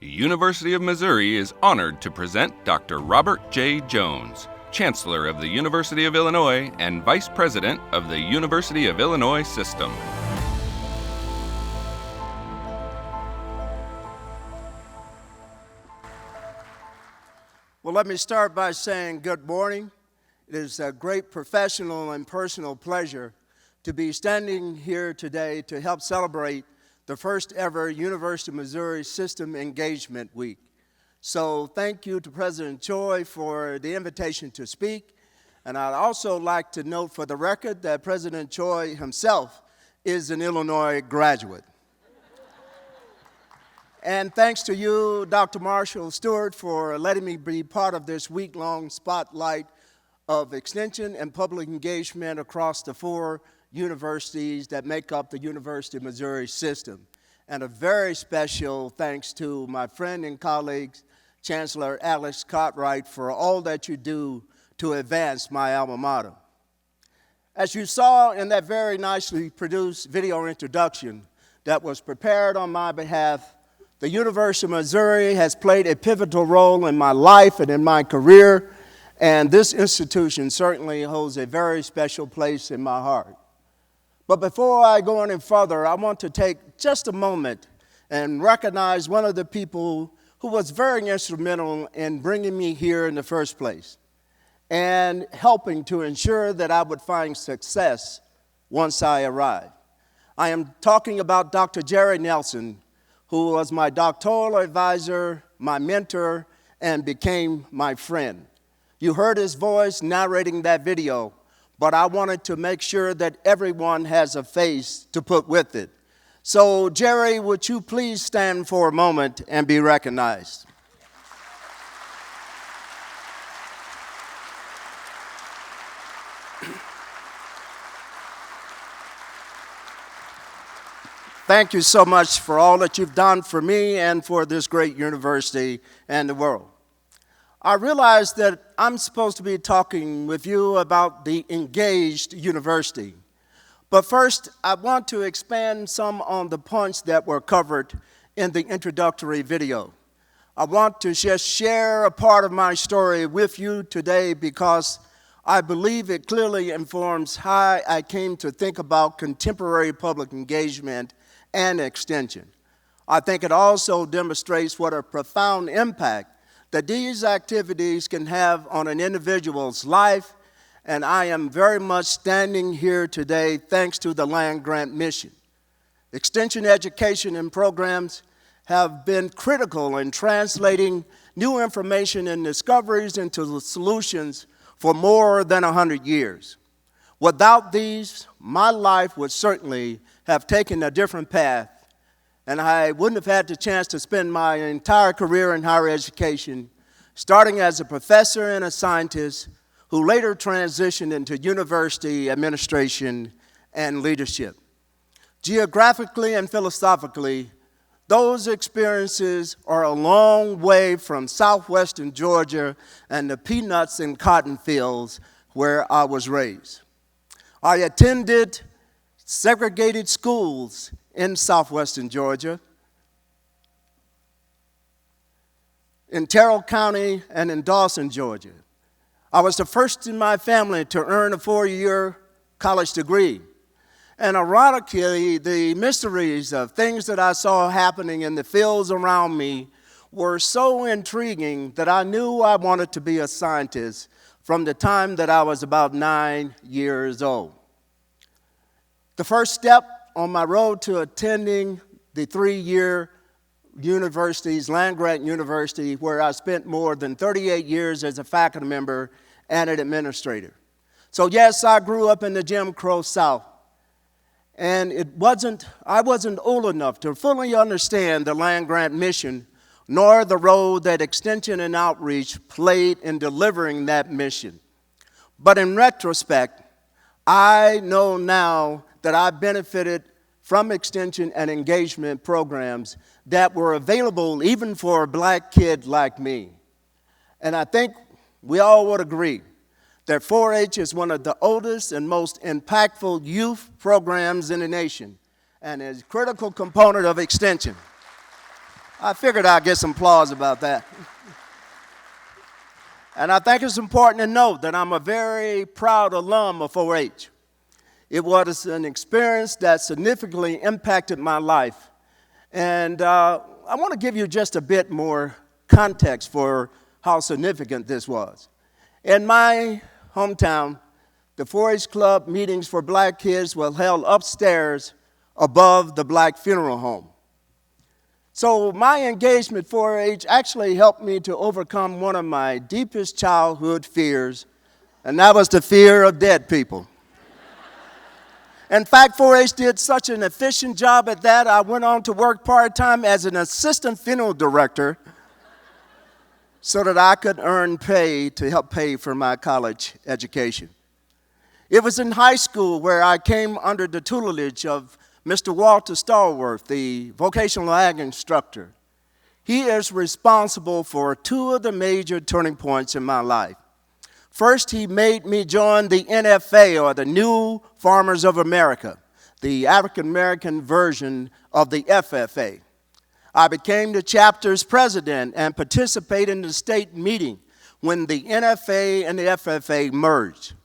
The University of Missouri is honored to present Dr. Robert J. Jones, Chancellor of the University of Illinois and Vice President of the University of Illinois System. Well, let me start by saying good morning. It is a great professional and personal pleasure to be standing here today to help celebrate the first ever University of Missouri System Engagement Week. So thank you to President Choi for the invitation to speak. And I'd also like to note for the record that President Choi himself is an Illinois graduate. And thanks to you, Dr. Marshall Stewart, for letting me be part of this week-long spotlight of extension and public engagement across the 4 universities that make up the University of Missouri system. And a very special thanks to my friend and colleague, Chancellor Alex Cartwright, for all that you do to advance my alma mater. As you saw in that very nicely produced video introduction that was prepared on my behalf, the University of Missouri has played a pivotal role in my life and in my career, and this institution certainly holds a very special place in my heart. But before I go any further, I want to take just a moment and recognize one of the people who was very instrumental in bringing me here in the first place and helping to ensure that I would find success once I arrived. I am talking about Dr. Jerry Nelson, who was my doctoral advisor, my mentor, and became my friend. You heard his voice narrating that video, but I wanted to make sure that everyone has a face to put with it. So, Jerry, would you please stand for a moment and be recognized? Thank you so much for all that you've done for me and for this great university and the world. I realize that I'm supposed to be talking with you about the engaged university. But first, I want to expand some on the points that were covered in the introductory video. I want to just share a part of my story with you today because I believe it clearly informs how I came to think about contemporary public engagement and extension. I think it also demonstrates what a profound impact that these activities can have on an individual's life, and I am very much standing here today thanks to the land-grant mission. Extension education and programs have been critical in translating new information and discoveries into solutions for more than 100 years. Without these, my life would certainly have taken a different path, and I wouldn't have had the chance to spend my entire career in higher education, starting as a professor and a scientist who later transitioned into university administration and leadership. Geographically and philosophically, those experiences are a long way from southwestern Georgia and the peanuts and cotton fields where I was raised. I attended segregated schools in southwestern Georgia, in Terrell County and in Dawson, Georgia. I was the first in my family to earn a 4-year college degree. And ironically, the mysteries of things that I saw happening in the fields around me were so intriguing that I knew I wanted to be a scientist from the time that I was about 9 years old. The first step on my road to attending the 3-year university's land-grant university, where I spent more than 38 years as a faculty member and an administrator. So yes, I grew up in the Jim Crow South, and I wasn't old enough to fully understand the land-grant mission, nor the role that extension and outreach played in delivering that mission. But in retrospect, I know now that I benefited from extension and engagement programs that were available even for a black kid like me. And I think we all would agree that 4-H is one of the oldest and most impactful youth programs in the nation and is a critical component of extension. I figured I'd get some applause about that. And I think it's important to note that I'm a very proud alum of 4-H. It was an experience that significantly impacted my life. And I want to give you just a bit more context for how significant this was. In my hometown, the 4-H Club meetings for black kids were held upstairs above the black funeral home. So my engagement 4-H actually helped me to overcome one of my deepest childhood fears, and that was the fear of dead people. In fact, 4-H did such an efficient job at that, I went on to work part-time as an assistant funeral director so that I could earn pay to help pay for my college education. It was in high school where I came under the tutelage of Mr. Walter Stallworth, the vocational ag instructor. He is responsible for two of the major turning points in my life. First, he made me join the NFA, or the New Farmers of America, the African-American version of the FFA. I became the chapter's president and participated in the state meeting when the NFA and the FFA merged.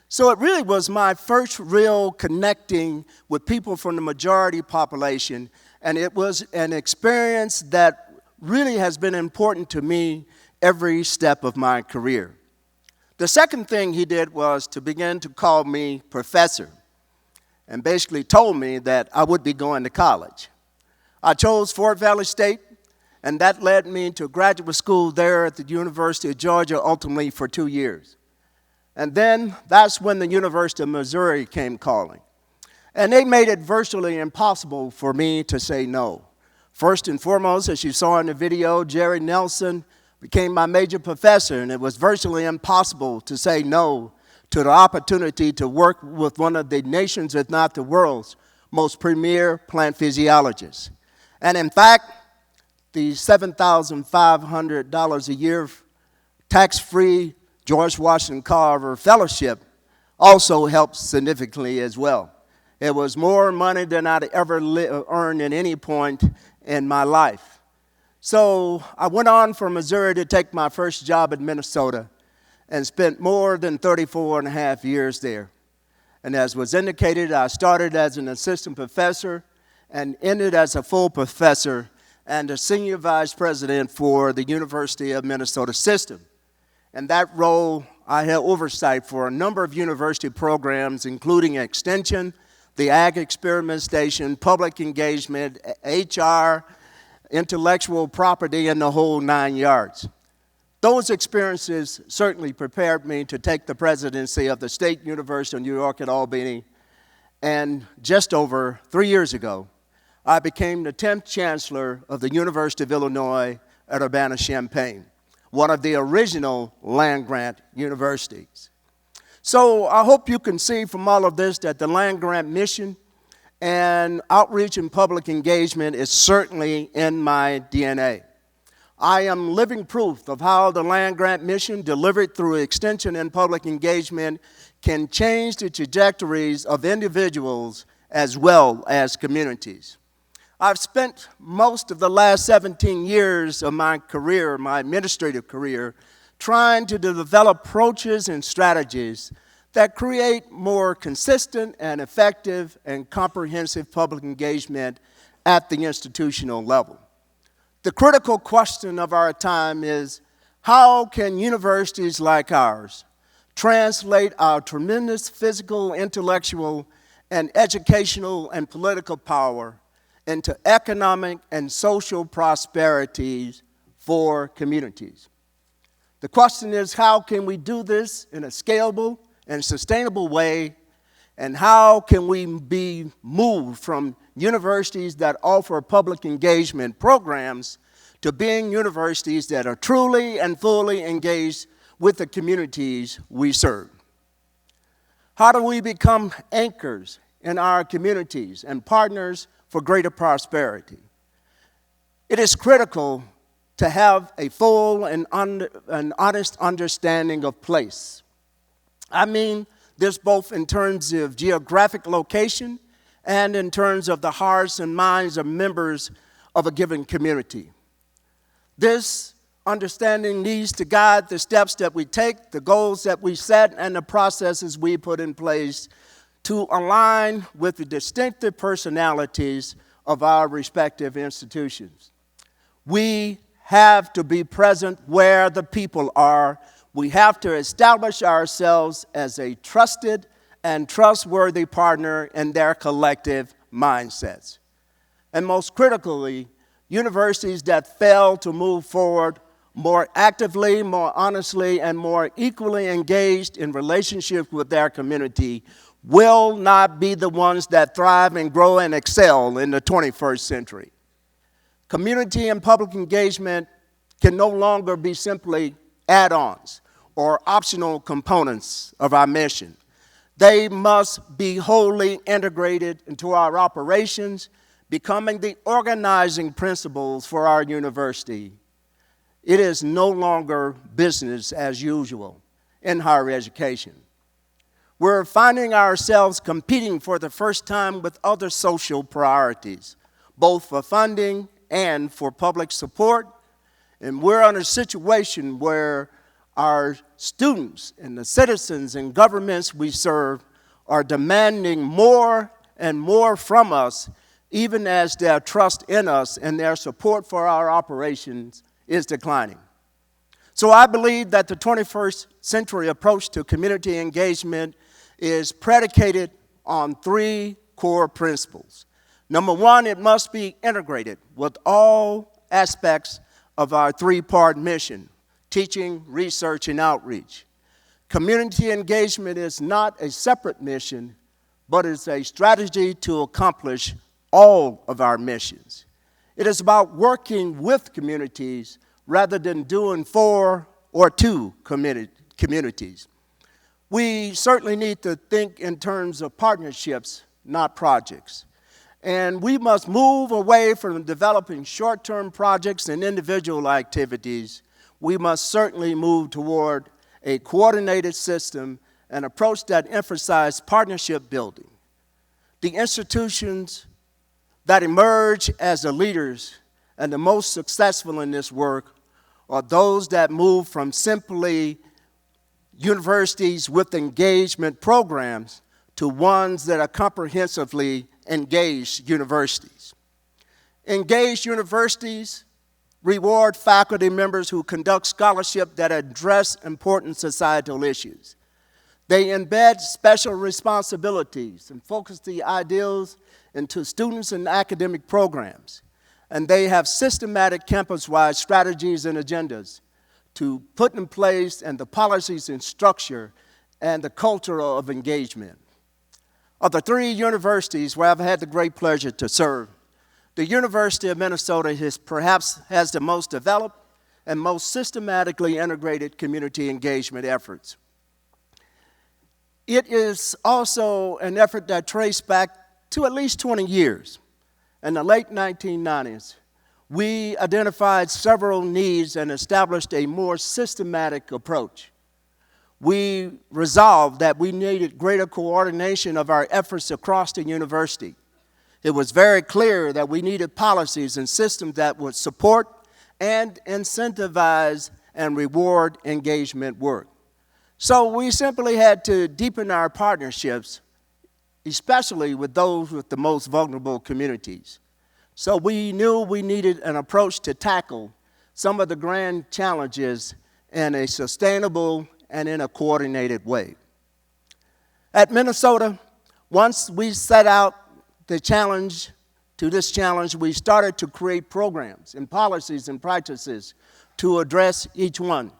So it really was my first real connecting with people from the majority population, and it was an experience that really has been important to me every step of my career. The second thing he did was to begin to call me professor, and basically told me that I would be going to college. I chose Fort Valley State, and that led me to graduate school there at the University of Georgia, ultimately for 2 years. And then that's when the University of Missouri came calling. And they made it virtually impossible for me to say no. First and foremost, as you saw in the video, Jerry Nelson became my major professor, and it was virtually impossible to say no to the opportunity to work with one of the nation's, if not the world's, most premier plant physiologists. And in fact, the $7,500 a year tax-free George Washington Carver Fellowship also helped significantly as well. It was more money than I'd ever earned at any point in my life. So I went on from Missouri to take my first job in Minnesota and spent more than 34 and a half years there. And as was indicated, I started as an assistant professor and ended as a full professor and a senior vice president for the University of Minnesota system. In that role, I had oversight for a number of university programs, including Extension, the Ag Experiment Station, Public Engagement, HR, Intellectual Property, and the whole 9 yards. Those experiences certainly prepared me to take the presidency of the State University of New York at Albany, and just over 3 years ago, I became the 10th Chancellor of the University of Illinois at Urbana-Champaign, one of the original land-grant universities. So I hope you can see from all of this that the land-grant mission and outreach and public engagement is certainly in my DNA. I am living proof of how the land-grant mission, delivered through extension and public engagement, can change the trajectories of individuals as well as communities. I've spent most of the last 17 years of my career, my administrative career, trying to develop approaches and strategies that create more consistent and effective and comprehensive public engagement at the institutional level. The critical question of our time is, how can universities like ours translate our tremendous physical, intellectual, and educational and political power into economic and social prosperities for communities? The question is, how can we do this in a scalable and sustainable way, and how can we be moved from universities that offer public engagement programs to being universities that are truly and fully engaged with the communities we serve? How do we become anchors in our communities and partners for greater prosperity? It is critical to have a full and honest understanding of place. I mean this both in terms of geographic location and in terms of the hearts and minds of members of a given community. This understanding needs to guide the steps that we take, the goals that we set, and the processes we put in place to align with the distinctive personalities of our respective institutions. We have to be present where the people are. We have to establish ourselves as a trusted and trustworthy partner in their collective mindsets. And most critically, universities that fail to move forward more actively, more honestly, and more equally engaged in relationships with their community will not be the ones that thrive and grow and excel in the 21st century. Community and public engagement can no longer be simply add-ons or optional components of our mission. They must be wholly integrated into our operations, becoming the organizing principles for our university. It is no longer business as usual in higher education. We're finding ourselves competing for the first time with other social priorities, both for funding and for public support. And we're in a situation where our students and the citizens and governments we serve are demanding more and more from us, even as their trust in us and their support for our operations is declining. So I believe that the 21st century approach to community engagement is predicated on three core principles. Number one, it must be integrated with all aspects of our three-part mission: teaching, research, and outreach. Community engagement is not a separate mission, but it's a strategy to accomplish all of our missions. It is about working with communities rather than doing for or to communities. We certainly need to think in terms of partnerships, not projects. And we must move away from developing short-term projects and individual activities. We must certainly move toward a coordinated system, an approach that emphasizes partnership building. The institutions that emerge as the leaders and the most successful in this work are those that move from simply universities with engagement programs to ones that are comprehensively engaged universities. Engaged universities reward faculty members who conduct scholarship that address important societal issues. They embed special responsibilities and focus the ideals into students and academic programs. And they have systematic campus-wide strategies and agendas to put in place and the policies and structure and the culture of engagement. Of the three universities where I've had the great pleasure to serve, the University of Minnesota has the most developed and most systematically integrated community engagement efforts. It is also an effort that traces back to at least 20 years. In the late 1990s, we identified several needs and established a more systematic approach. We resolved that we needed greater coordination of our efforts across the university. It was very clear that we needed policies and systems that would support and incentivize and reward engagement work. So we simply had to deepen our partnerships, especially with those with the most vulnerable communities. So we knew we needed an approach to tackle some of the grand challenges in a sustainable and in a coordinated way. At Minnesota, once we set out this challenge, we started to create programs and policies and practices to address each one.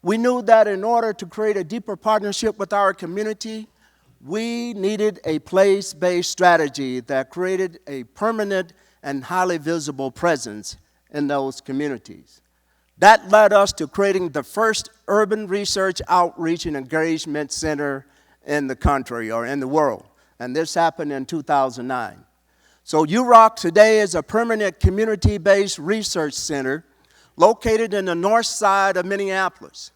We knew that in order to create a deeper partnership with our community, we needed a place-based strategy that created a permanent and highly visible presence in those communities. That led us to creating the first urban research outreach and engagement center in the country or in the world, and this happened in 2009. So UROC today is a permanent community-based research center located in the north side of Minneapolis.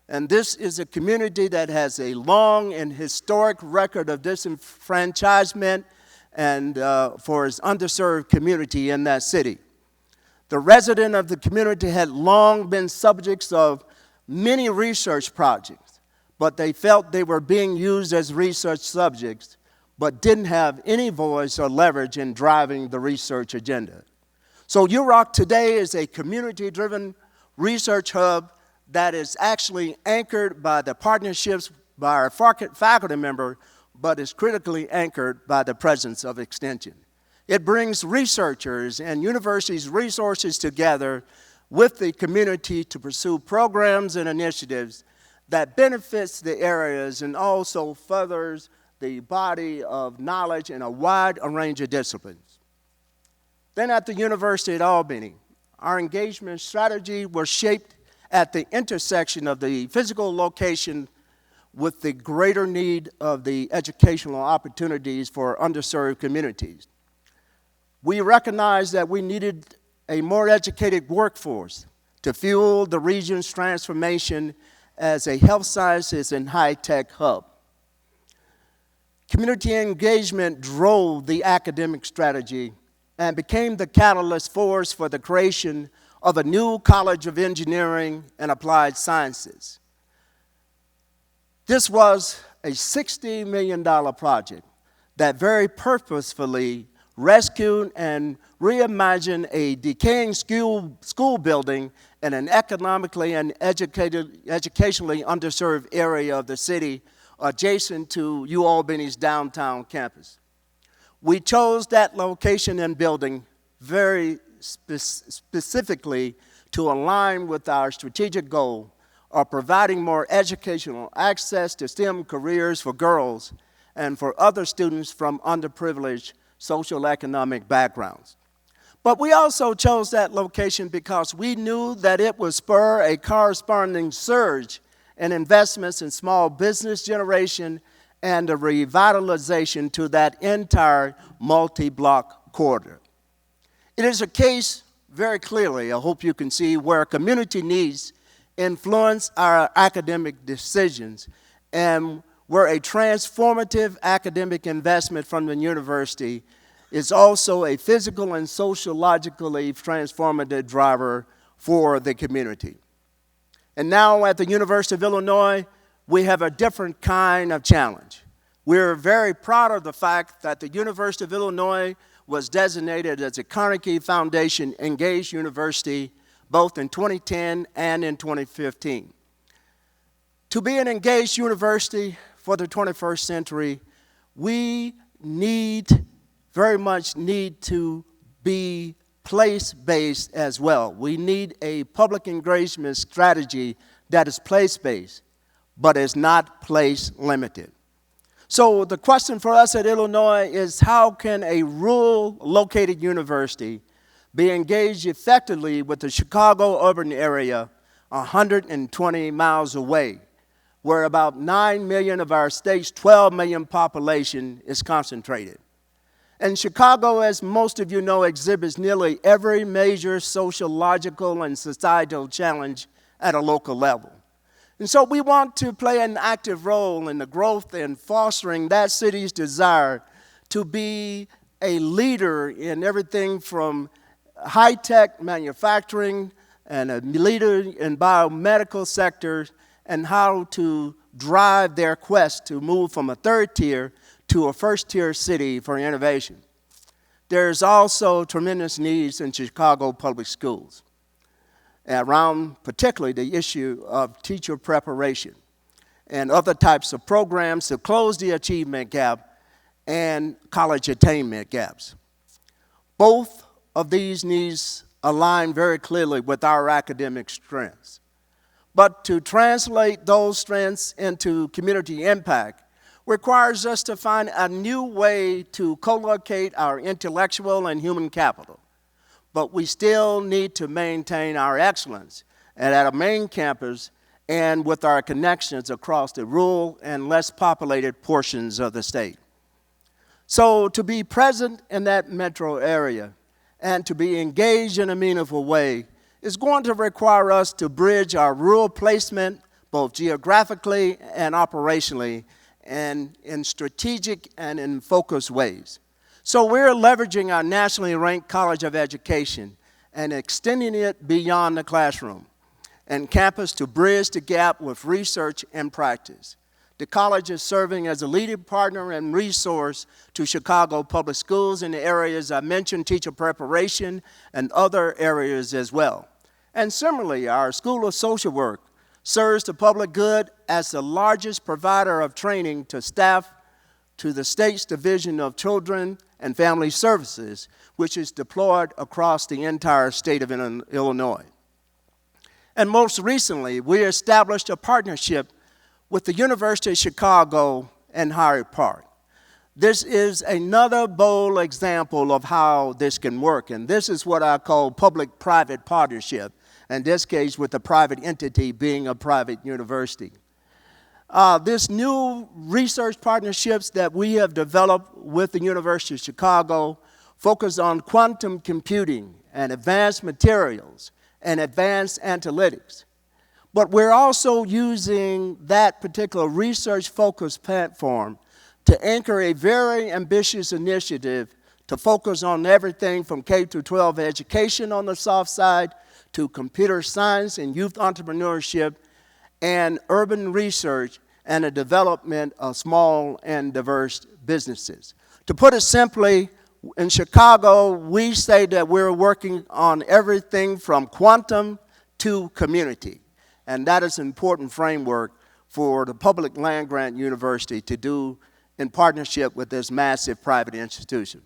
And this is a community that has a long and historic record of disenfranchisement and for its underserved community in that city. The residents of the community had long been subjects of many research projects, but they felt they were being used as research subjects, but didn't have any voice or leverage in driving the research agenda. So UROC today is a community-driven research hub that is actually anchored by the partnerships by our faculty member, but is critically anchored by the presence of Extension. It brings researchers and universities' resources together with the community to pursue programs and initiatives that benefits the areas and also furthers the body of knowledge in a wide range of disciplines. Then at the University at Albany, our engagement strategy was shaped at the intersection of the physical location with the greater need of the educational opportunities for underserved communities. We recognized that we needed a more educated workforce to fuel the region's transformation as a health sciences and high-tech hub. Community engagement drove the academic strategy and became the catalyst force for the creation of a new College of Engineering and Applied Sciences. This was a $60 million project that very purposefully rescued and reimagined a decaying school building in an economically and educationally underserved area of the city adjacent to UAlbany's downtown campus. We chose that location and building very specifically to align with our strategic goal of providing more educational access to STEM careers for girls and for other students from underprivileged social economic backgrounds. But we also chose that location because we knew that it would spur a corresponding surge in investments in small business generation and a revitalization to that entire multi-block corridor. It is a case very clearly, I hope you can see, where community needs influence our academic decisions and where a transformative academic investment from the university is also a physical and sociologically transformative driver for the community. And now at the University of Illinois, we have a different kind of challenge. We're very proud of the fact that the University of Illinois was designated as a Carnegie Foundation Engaged University both in 2010 and in 2015. To be an engaged university for the 21st century, we very much need to be place-based as well. We need a public engagement strategy that is place-based, but is not place-limited. So the question for us at Illinois is, how can a rural-located university be engaged effectively with the Chicago urban area 120 miles away, where about 9 million of our state's 12 million population is concentrated? And Chicago, as most of you know, exhibits nearly every major sociological and societal challenge at a local level. And so we want to play an active role in the growth and fostering that city's desire to be a leader in everything from high-tech manufacturing and a leader in biomedical sectors, and how to drive their quest to move from a third tier to a first-tier city for innovation. There's also tremendous needs in Chicago public schools around particularly the issue of teacher preparation and other types of programs to close the achievement gap and college attainment gaps. Both of these needs align very clearly with our academic strengths. But to translate those strengths into community impact requires us to find a new way to co-locate our intellectual and human capital. But we still need to maintain our excellence at our main campus and with our connections across the rural and less populated portions of the state. So to be present in that metro area and to be engaged in a meaningful way is going to require us to bridge our rural placement both geographically and operationally and in strategic and in focused ways. So we're leveraging our nationally ranked College of Education and extending it beyond the classroom and campus to bridge the gap with research and practice. The college is serving as a leading partner and resource to Chicago public schools in the areas I mentioned, teacher preparation, and other areas as well. And similarly, our School of Social Work serves the public good as the largest provider of training to staff to the state's Division of Children and Family Services, which is deployed across the entire state of Illinois. And most recently, we established a partnership with the University of Chicago and Hyde Park. This is another bold example of how this can work, and this is what I call public-private partnership, in this case with the private entity being a private university. This new research partnerships that we have developed with the University of Chicago focus on quantum computing and advanced materials and advanced analytics. But we're also using that particular research-focused platform to anchor a very ambitious initiative to focus on everything from K-12 education on the soft side to computer science and youth entrepreneurship and urban research and the development of small and diverse businesses. To put it simply, in Chicago, we say that we're working on everything from quantum to community. And that is an important framework for the public land-grant university to do in partnership with this massive private institution.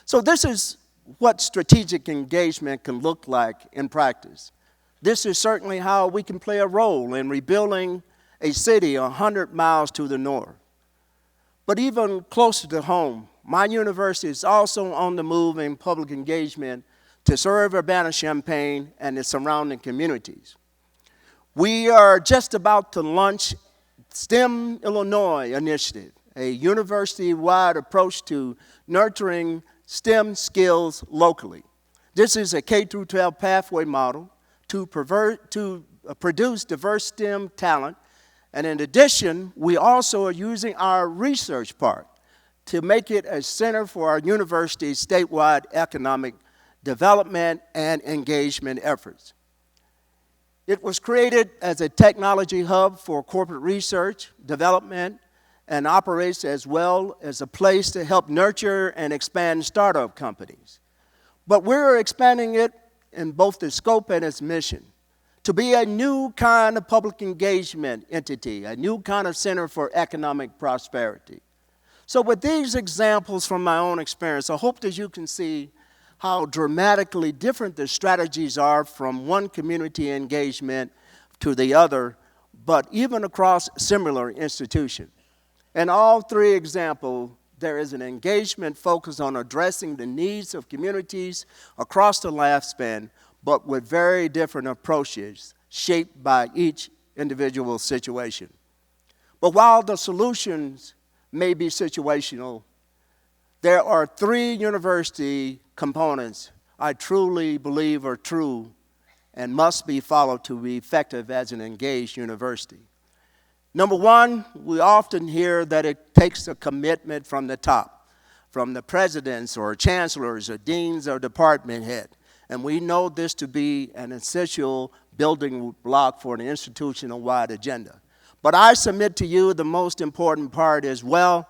So this is what strategic engagement can look like in practice. This is certainly how we can play a role in rebuilding a city 100 miles to the north. But even closer to home, my university is also on the move in public engagement to serve Urbana-Champaign and its surrounding communities. We are just about to launch STEM Illinois initiative, a university-wide approach to nurturing STEM skills locally. This is a K-12 pathway model to produce diverse STEM talent. And in addition, we also are using our research park to make it a center for our university's statewide economic development and engagement efforts. It was created as a technology hub for corporate research, development, and operates as well as a place to help nurture and expand startup companies. But we're expanding it in both the scope and its mission to be a new kind of public engagement entity, a new kind of center for economic prosperity. So with these examples from my own experience, I hope that you can see how dramatically different the strategies are from one community engagement to the other, but even across similar institutions. In all three examples, there is an engagement focused on addressing the needs of communities across the lifespan, but with very different approaches shaped by each individual situation. But while the solutions may be situational, there are three university components I truly believe are true and must be followed to be effective as an engaged university. Number one, we often hear that it takes a commitment from the top, from the presidents or chancellors or deans or department head. And we know this to be an essential building block for an institutional-wide agenda. But I submit to you the most important part as well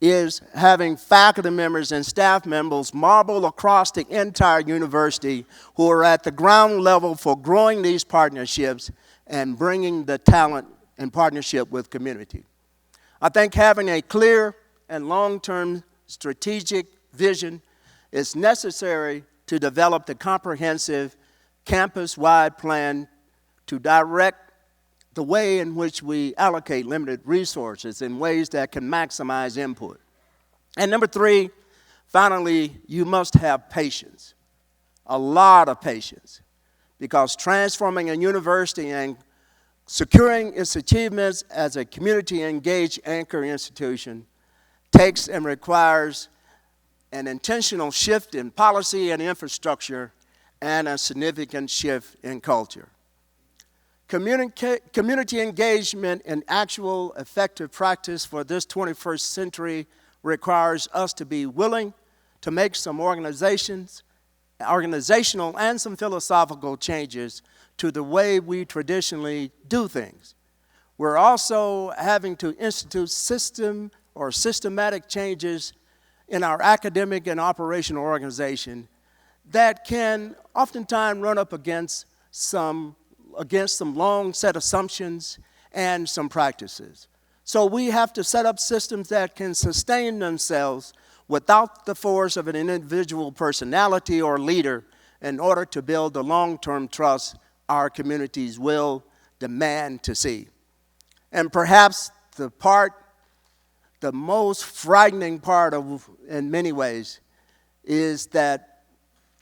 is having faculty members and staff members marble across the entire university who are at the ground level for growing these partnerships and bringing the talent in partnership with community. I think having a clear and long-term strategic vision is necessary to develop the comprehensive campus-wide plan to direct the way in which we allocate limited resources in ways that can maximize input. And number three, finally, you must have patience, a lot of patience, because transforming a university and securing its achievements as a community-engaged anchor institution takes and requires an intentional shift in policy and infrastructure and a significant shift in culture. Community engagement in actual effective practice for this 21st century requires us to be willing to make some organizations organizational and some philosophical changes to the way we traditionally do things. We're also having to institute systematic changes in our academic and operational organization that can oftentimes run up against some long set assumptions and some practices. So we have to set up systems that can sustain themselves without the force of an individual personality or leader in order to build the long-term trust our communities will demand to see. And perhaps the most frightening part in many ways, is that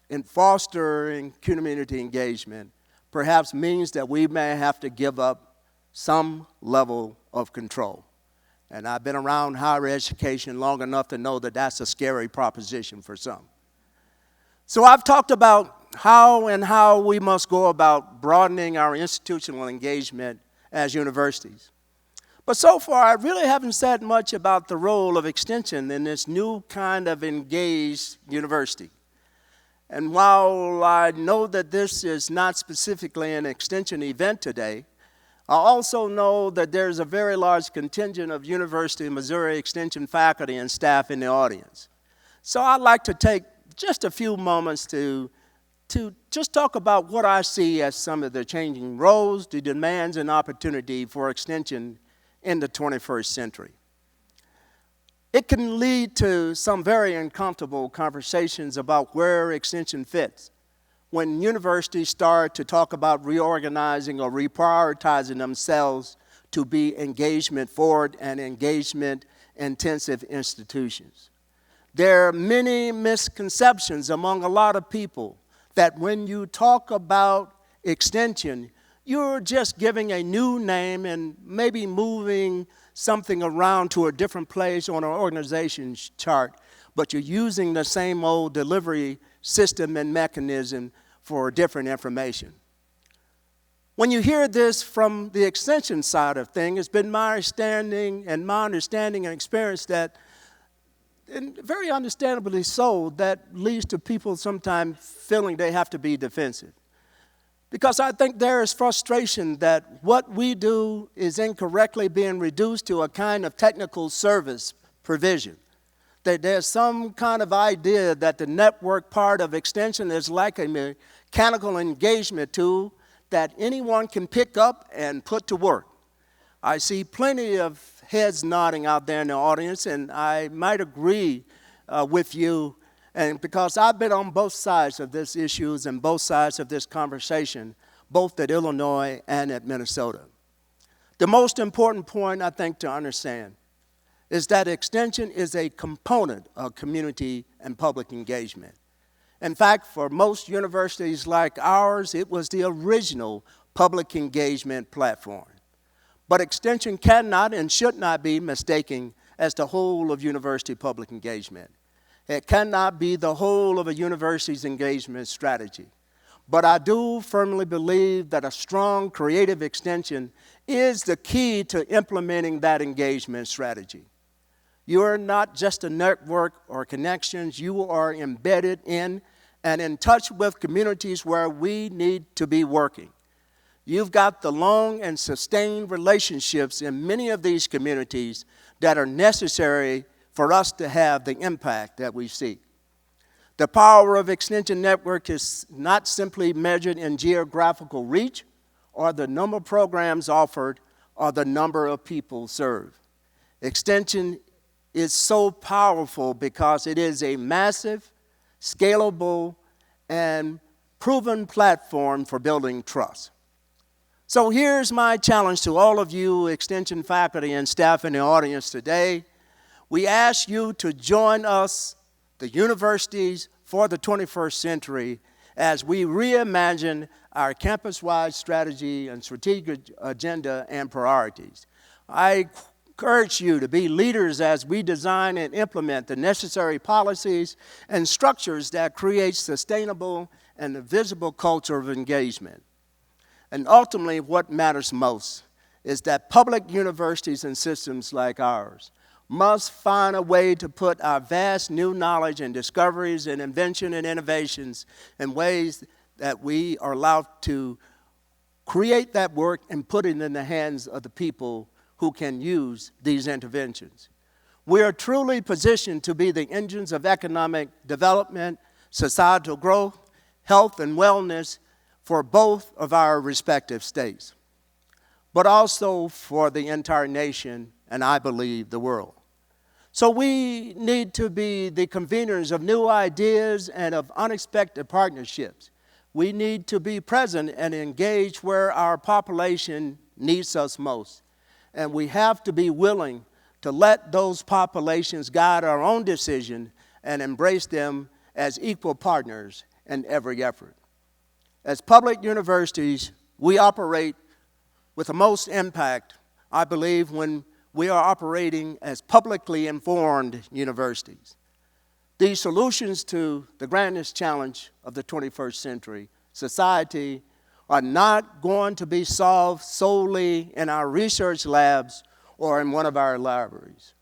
in fostering community engagement, perhaps means that we may have to give up some level of control. And I've been around higher education long enough to know that that's a scary proposition for some. So I've talked about how we must go about broadening our institutional engagement as universities. But so far, I really haven't said much about the role of extension in this new kind of engaged university. And while I know that this is not specifically an extension event today, I also know that there's a very large contingent of University of Missouri Extension faculty and staff in the audience. So I'd like to take just a few moments to just talk about what I see as some of the changing roles, the demands, and opportunity for extension in the 21st century. It can lead to some very uncomfortable conversations about where extension fits when universities start to talk about reorganizing or reprioritizing themselves to be engagement-forward and engagement-intensive institutions. There are many misconceptions among a lot of people that when you talk about extension, you're just giving a new name and maybe moving something around to a different place on an organization chart, but you're using the same old delivery system and mechanism for different information. When you hear this from the extension side of things, it's been my understanding and experience that, and very understandably so, that leads to people sometimes feeling they have to be defensive. Because I think there is frustration that what we do is incorrectly being reduced to a kind of technical service provision. That there's some kind of idea that the network part of extension is like a mechanical engagement tool that anyone can pick up and put to work. I see plenty of heads nodding out there in the audience, and I might agree with you. And because I've been on both sides of this issues and both sides of this conversation, both at Illinois and at Minnesota. The most important point, I think, to understand is that extension is a component of community and public engagement. In fact, for most universities like ours, it was the original public engagement platform. But extension cannot and should not be mistaken as the whole of university public engagement. It cannot be the whole of a university's engagement strategy. But I do firmly believe that a strong creative extension is the key to implementing that engagement strategy. You are not just a network or connections, you are embedded in and in touch with communities where we need to be working. You've got the long and sustained relationships in many of these communities that are necessary for us to have the impact that we seek. The power of Extension Network is not simply measured in geographical reach or the number of programs offered or the number of people served. Extension is so powerful because it is a massive, scalable, and proven platform for building trust. So here's my challenge to all of you Extension faculty and staff in the audience today. We ask you to join us, the universities for the 21st century, as we reimagine our campus-wide strategy and strategic agenda and priorities. I encourage you to be leaders as we design and implement the necessary policies and structures that create sustainable and a visible culture of engagement. And ultimately, what matters most is that public universities and systems like ours must find a way to put our vast new knowledge and discoveries and invention and innovations in ways that we are allowed to create that work and put it in the hands of the people who can use these interventions. We are truly positioned to be the engines of economic development, societal growth, health, and wellness for both of our respective states, but also for the entire nation and, I believe, the world. So we need to be the conveners of new ideas and of unexpected partnerships. We need to be present and engaged where our population needs us most. And we have to be willing to let those populations guide our own decision and embrace them as equal partners in every effort. As public universities, we operate with the most impact, I believe, when we are operating as publicly informed universities. These solutions to the grandest challenge of the 21st century society are not going to be solved solely in our research labs or in one of our libraries.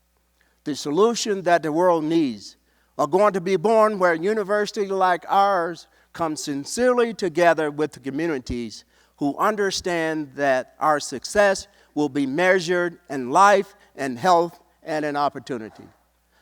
The solution that the world needs are going to be born where universities like ours come sincerely together with the communities who understand that our success will be measured in life and health and in opportunity.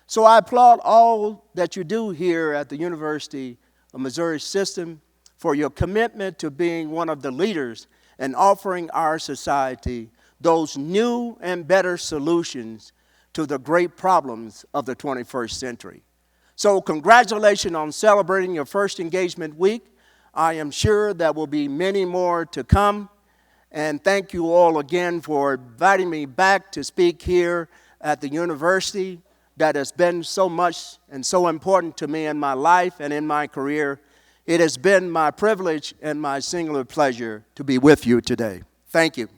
So I applaud all that you do here at the University of Missouri System for your commitment to being one of the leaders in offering our society those new and better solutions to the great problems of the 21st century. So congratulations on celebrating your first engagement week. I am sure there will be many more to come. And thank you all again for inviting me back to speak here at the university that has been so much and so important to me in my life and in my career. It has been my privilege and my singular pleasure to be with you today. Thank you.